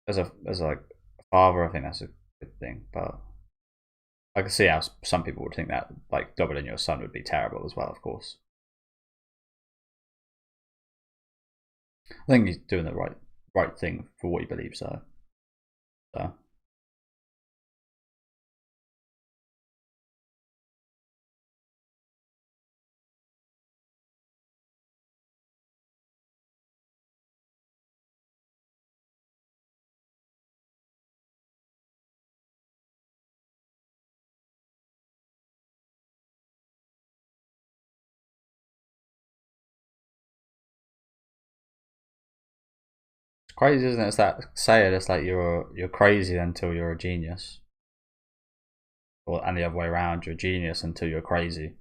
Speaker 1: as a like a father, I think that's a good thing. But I can see how some people would think that like doubling your son would be terrible as well. Of course, I think he's doing the right thing for what he believes. So. Crazy, isn't it? It's that saying. It's like you're crazy until you're a genius, or and the other way around. You're a genius until you're crazy.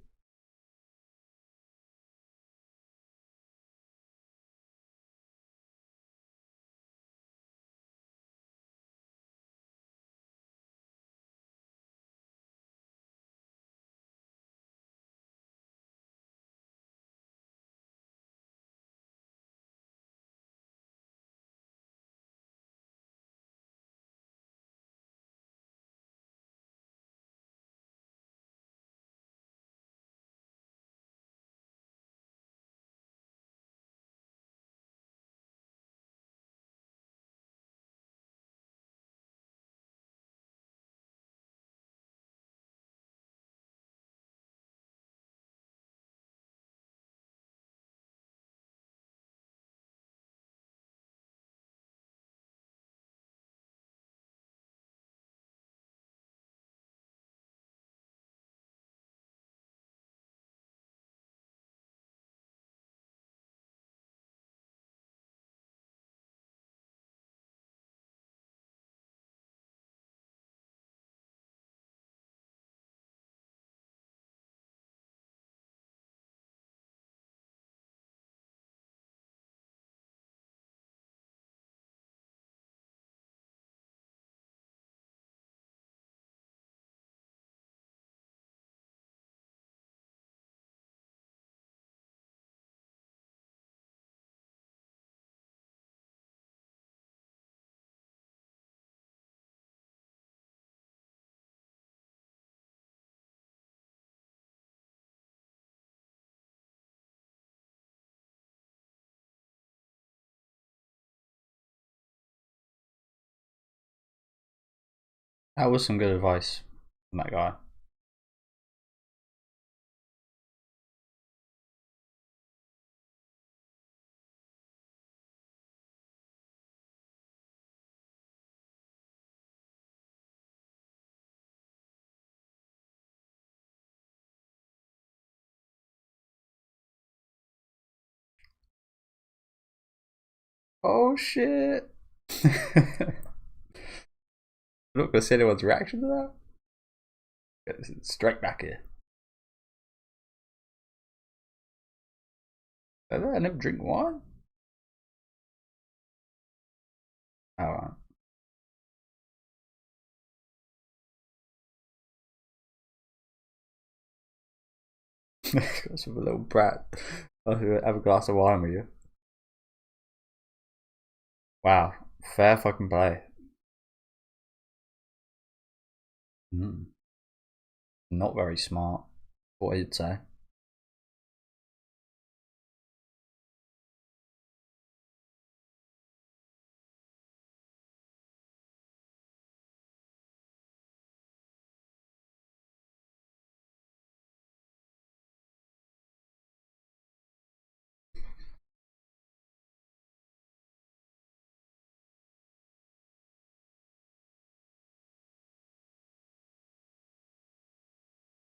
Speaker 1: That was some good advice from that guy. Oh shit! Not gonna see anyone's reaction to that. Strike back here. I never drink wine. Alright. Got some little brat. I'll have a glass of wine with you. Wow. Fair fucking play. Mm. Not very smart. What I'd say.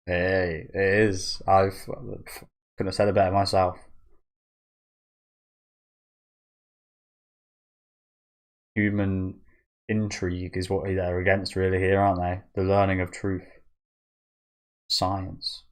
Speaker 1: Hey, it is. I couldn't have said it better myself. Human intrigue is what they're against, really, here, aren't they? The learning of truth, science.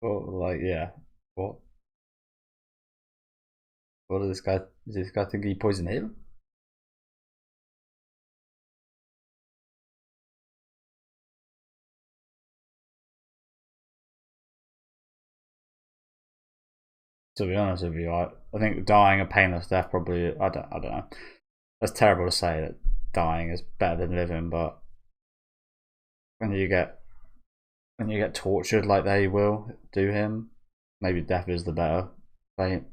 Speaker 1: Well, like, yeah. What? What does this guy? Does this guy think he poisoned him? To be honest with you, I think dying a painless death probably. I don't know. That's terrible to say that dying is better than living, but when you get tortured like they will do him, maybe death is the better fate.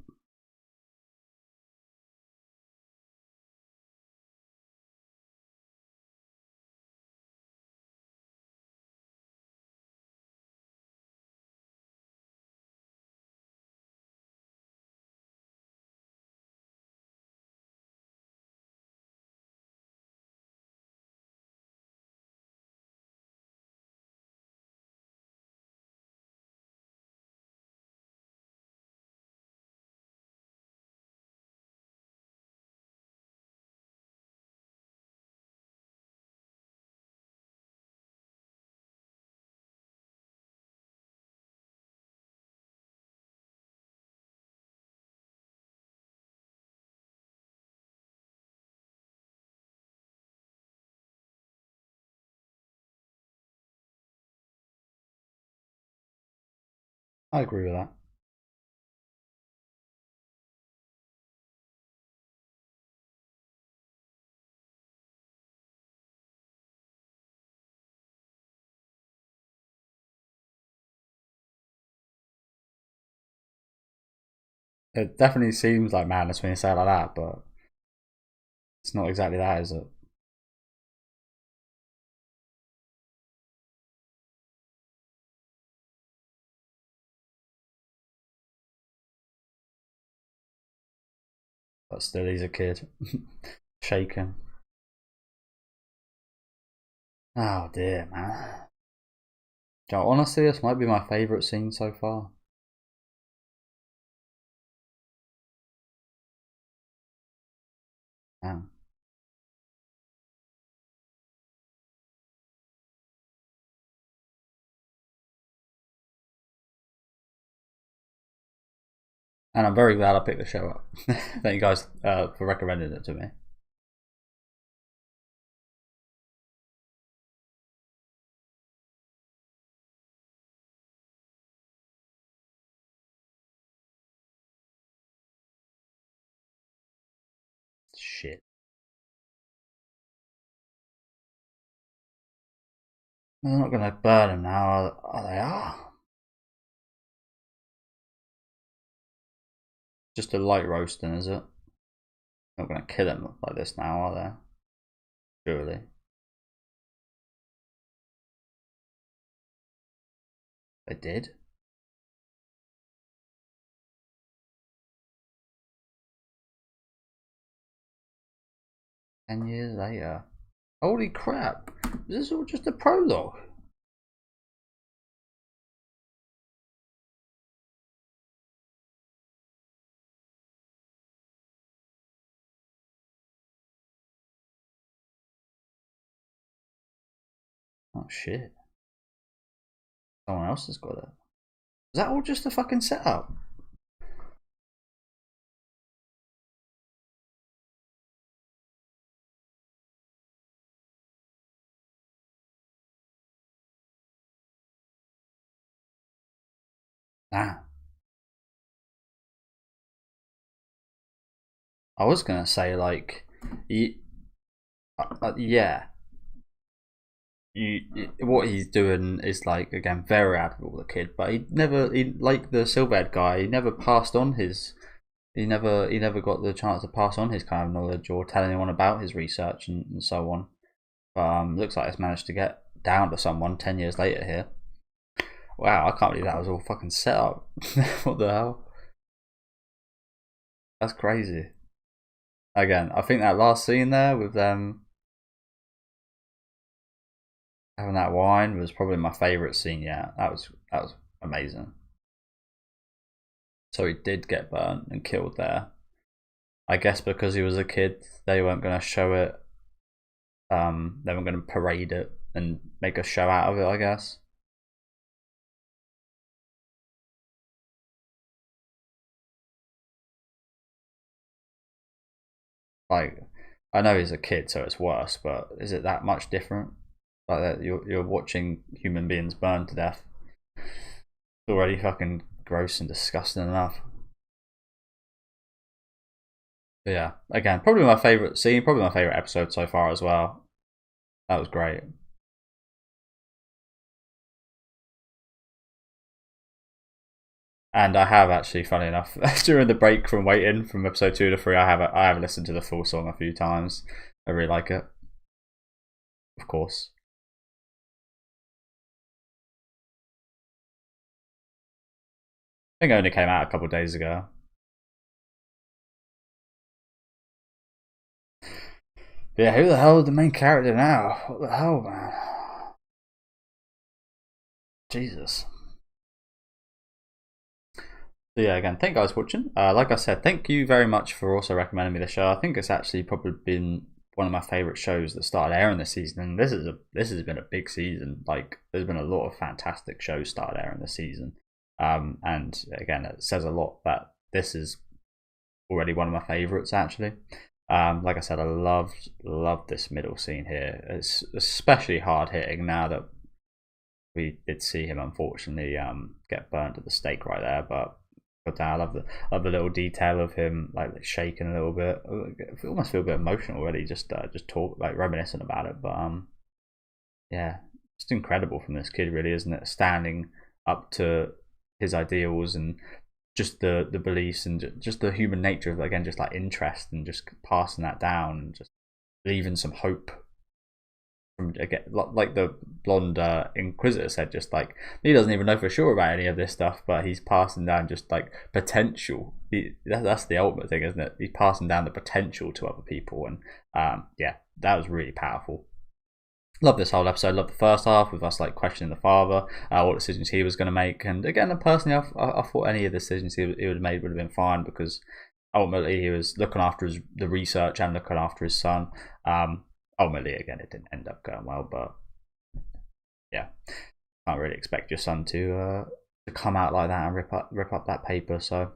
Speaker 1: I agree with that. It definitely seems like madness when you say it like that, but it's not exactly that, is it? But still, he's a kid, shaken. Oh dear, man. Joe, honestly, this might be my favourite scene so far. Man. And I'm very glad I picked the show up. Thank you guys for recommending it to me. Shit. They're not going to burn him now, are they? Ah. Just a light roasting, is it? They're not going to kill him like this now, are they? Surely. They did? 10 years later. Holy crap. Is this all just a prologue? Oh shit. Someone else has got it. Is that all just a fucking setup? Nah. I was gonna say like, yeah, what he's doing is like again very admirable, the kid, but he like the silverhead guy. He never passed on his. He never got the chance to pass on his kind of knowledge or tell anyone about his research and so on. But looks like it's managed to get down to someone 10 years later here. Wow, I can't believe that was all fucking set up. What the hell? That's crazy. Again, I think that last scene there with them having that wine was probably my favourite scene yet. That was amazing. So he did get burnt and killed there. I guess because he was a kid, they weren't going to show it. They weren't going to parade it and make a show out of it, I guess. Like, I know he's a kid, so it's worse, but is it that much different? Like that you're watching human beings burn to death. It's already fucking gross and disgusting enough. But yeah, again, probably my favorite scene, probably my favorite episode so far as well. That was great. And I have actually, funny enough, during the break from waiting from episode 2 to 3, I have listened to the full song a few times. I really like it. Of course. I think it only came out a couple of days ago. But yeah, who the hell is the main character now? What the hell, man? Jesus. So yeah, again, thank you guys for watching. Like I said, thank you very much for also recommending me the show. I think it's actually probably been one of my favorite shows that started airing this season, and this has been a big season. Like, there's been a lot of fantastic shows started airing this season, and again, it says a lot that this is already one of my favorites actually. Like I said, I loved this middle scene here. It's especially hard hitting now that we did see him unfortunately get burnt at the stake right there, but I love the little detail of him like shaking a little bit. I almost feel a bit emotional already, just talk like reminiscing about it. But yeah, just incredible from this kid, really, isn't it? Standing up to his ideals and just the beliefs and just the human nature of, again, just like interest and just passing that down and just leaving some hope. From, again, like the blonde inquisitor said, just like he doesn't even know for sure about any of this stuff, but he's passing down just like potential. That's the ultimate thing, isn't it? He's passing down the potential to other people, and yeah, that was really powerful. Love this whole episode. Love the first half with us like questioning the father, what decisions he was going to make, and again, personally, I thought any of the decisions he would have made would have been fine, because ultimately he was looking after the research and looking after his son. Ultimately, again, it didn't end up going well, but yeah, can't really expect your son to come out like that and rip up that paper. So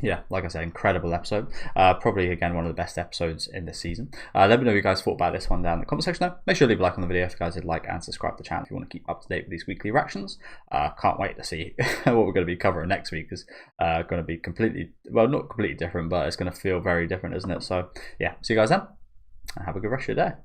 Speaker 1: yeah, like I said, incredible episode. Probably again one of the best episodes in this season. Let me know what you guys thought about this one down in the comment section. Though, make sure to leave a like on the video if you guys did like, and subscribe to the channel if you want to keep up to date with these weekly reactions. Can't wait to see what we're going to be covering next week. Is going to be completely, well, not completely different, but it's going to feel very different, isn't it? So yeah, see you guys then. Have a good rest of your day.